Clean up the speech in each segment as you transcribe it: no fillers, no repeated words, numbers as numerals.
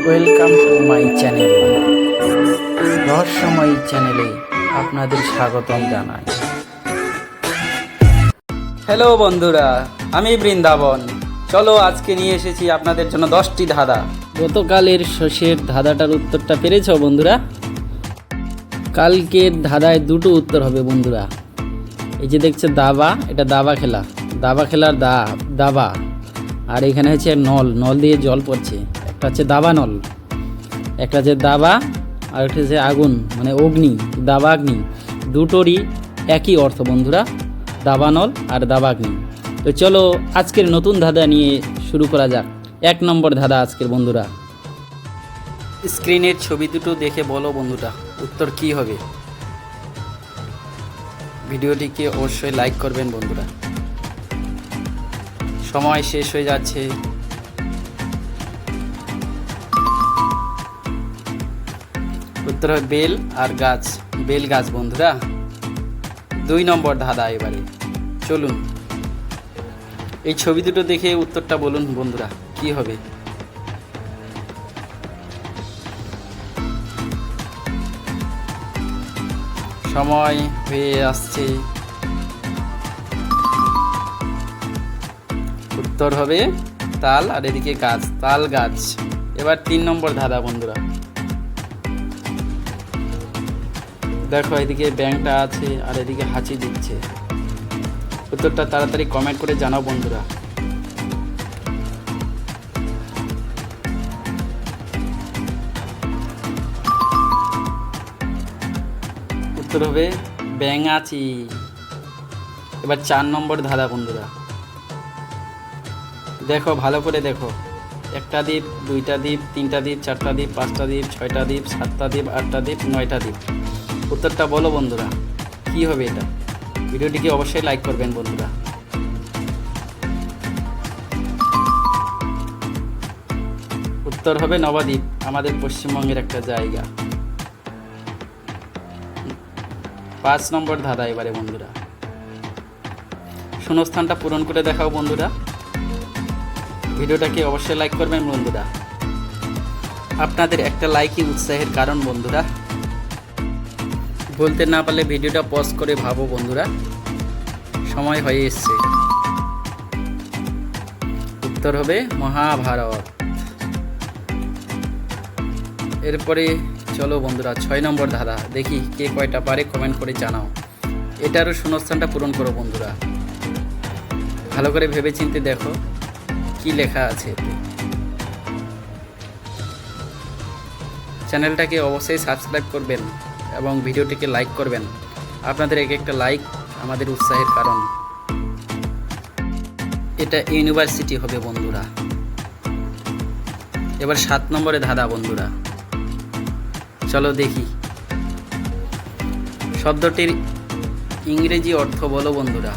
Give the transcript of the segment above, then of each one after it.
Welcome to my channel. রহস্যময়ী চ্যানেলে আপনাদের স্বাগতম জানাই। হ্যালো বন্ধুরা, আমি বৃন্দাবন। চলো আজকে নিয়ে এসেছি আপনাদের জন্য 10টি ধাঁধা। গতকালের শেষের ধাঁধাটার উত্তরটা পেরেছো বন্ধুরা? কালকের ধাঁধায় দুটো উত্তর হবে বন্ধুরা। এই যে দেখছে দাবা, এটা দাবা খেলা, দাবা খেলার দাবা। আর এখানে হচ্ছে নল, নল দিয়ে জল পড়ছে। একটা হচ্ছে দাবা নল, একটা হচ্ছে দাবা, আর একটা হচ্ছে আগুন মানে অগ্নি, দাবাগ্নি। দুটোরই একই অর্থ বন্ধুরা, দাবানল আর দাবাগ্নি। তো চলো আজকের নতুন ধাঁধা নিয়ে শুরু করা যাক। 1 নম্বর ধাঁধা আজকের বন্ধুরা। স্ক্রিনের ছবি দুটো দেখে বলো বন্ধুরা উত্তর কি হবে। ভিডিওটিকে অবশ্যই লাইক করবেন বন্ধুরা। সময় শেষ হয়ে যাচ্ছে। উত্তর হবে বেল আর গাছ, বেল গাছ বন্ধুরা। 2 নম্বর ধাঁধা এবারে। চলুন এই ছবি দুটো দেখে উত্তরটা বলুন বন্ধুরা কি হবে। সময় হয়ে আসছে। উত্তর হবে তাল, আর এদিকে গাছ, তাল গাছ। এবার 3 নম্বর ধাঁধা বন্ধুরা। দেখো এদিকে ব্যাংকটা আছে আর এদিকে হাঁচি দিচ্ছে। উত্তরটা তাড়াতাড়ি কমেন্ট করে জানাও বন্ধুরা। উত্তর হবে ব্যাঙাচি। এবার 4 নম্বর ধাঁধা বন্ধুরা। দেখো ভালো করে দেখো, 1টা দ্বীপ, 2টা দ্বীপ, 3টা দ্বীপ, 4টা দ্বীপ, 5টা দ্বীপ, 6টা দ্বীপ, 7টা দ্বীপ, 8টা দ্বীপ, 9টা দ্বীপ। উত্তরটা বলো বন্ধুরা কি হবে এটা। ভিডিওটিকে অবশ্যই লাইক করবেন বন্ধুরা। উত্তর হবে নবদ্বীপ, আমাদের পশ্চিমবঙ্গের একটা জায়গা। 5 নম্বর ধাঁধা এবারে বন্ধুরা। শূন্যস্থানটা পূরণ করে দেখাও বন্ধুরা। ভিডিওটাকে অবশ্যই লাইক করবেন বন্ধুরা। আপনাদের একটা লাইকই উৎসাহের কারণ বন্ধুরা। বলতে না পারলে ভিডিওটা পজ করে ভাবো বন্ধুরা। সময় হয়ে এসছে। উত্তর হবে মহাভারত। এরপরে চলো বন্ধুরা 6 নম্বর ধাঁধা। দেখি কে কয়টা পারে কমেন্ট করে জানাও। এটারও শূন্যস্থানটা পূরণ করো বন্ধুরা। ভালো করে ভেবে চিন্তে দেখো কি লেখা আছে এতে। চ্যানেলটাকে অবশ্যই সাবস্ক্রাইব করবেন এবং ভিডিওটিকে লাইক করবেন। আপনাদের একটা লাইক আমাদের উৎসাহের কারণ। এটা ইউনিভার্সিটি হবে বন্ধুরা। এবার 7 নম্বরে ধাঁধা বন্ধুরা। চলো দেখি শব্দটির ইংরেজি অর্থ বলো বন্ধুরা।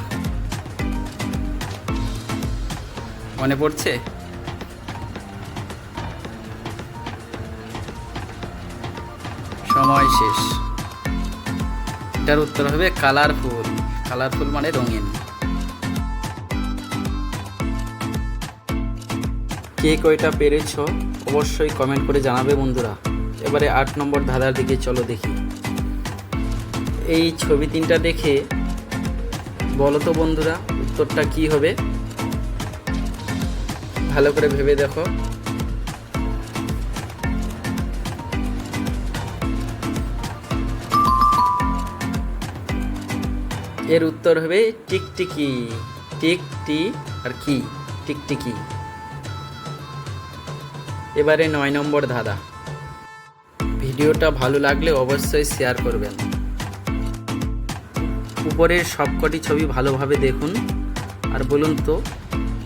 মনে পড়ছে? সময় শেষ। এটার উত্তর হবে কালারফুল। কালারফুল মানে রঙিন। কে কয়টা পেরেছো অবশ্যই কমেন্ট করে জানাবে বন্ধুরা। এবারে 8 নম্বর ধাঁধার দিকে চলো দেখি। এই ছবি 3টা দেখে বলো তো বন্ধুরা উত্তরটা কি হবে। ভালো করে ভেবে দেখো। এর উত্তর হবে টিকটিকি। টিকটি আর কি, টিকটিকি। এবারে 9 নম্বর ধাঁধা। ভিডিওটা ভালো লাগলে অবশ্যই শেয়ার করবেন। উপরের সবকটি ছবি ভালোভাবে দেখুন আর বলুন তো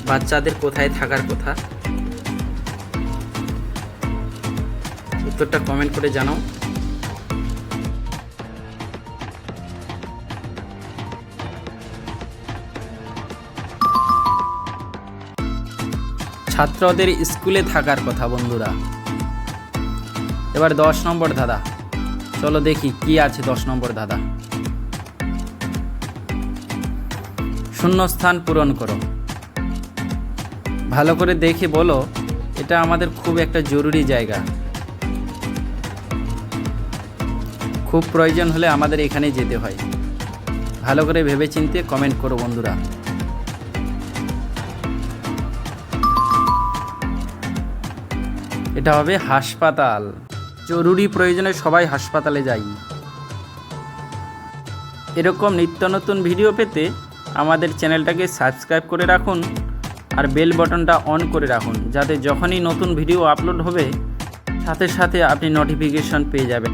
বাচ্চাদের কোথায় থাকার কথা। উত্তরটা কমেন্ট করে জানাও। ছাত্রদের স্কুলে থাকার কথা বন্ধুরা। এবার 10 নম্বর ধাঁধা। চলো দেখি কি আছে 10 নম্বর ধাঁধা। শূন্যস্থান পূরণ করো। ভালো করে দেখে বলো এটা আমাদের খুব একটা জরুরি জায়গা, খুব প্রয়োজন হলে আমাদের এখানে যেতে হয়। ভালো করে ভেবেচিন্তে কমেন্ট করো বন্ধুরা। এটা হবে হাসপাতাল, জরুরি প্রয়োজনে সবাই হাসপাতালে যাই। এরকম নিত্য নতুন ভিডিও পেতে আমাদের চ্যানেলটাকে সাবস্ক্রাইব করে রাখুন আর বেল বাটনটা অন করে রাখুন, যাতে যখনই নতুন ভিডিও আপলোড হবে সাথে সাথে আপনি নোটিফিকেশন পেয়ে যাবেন।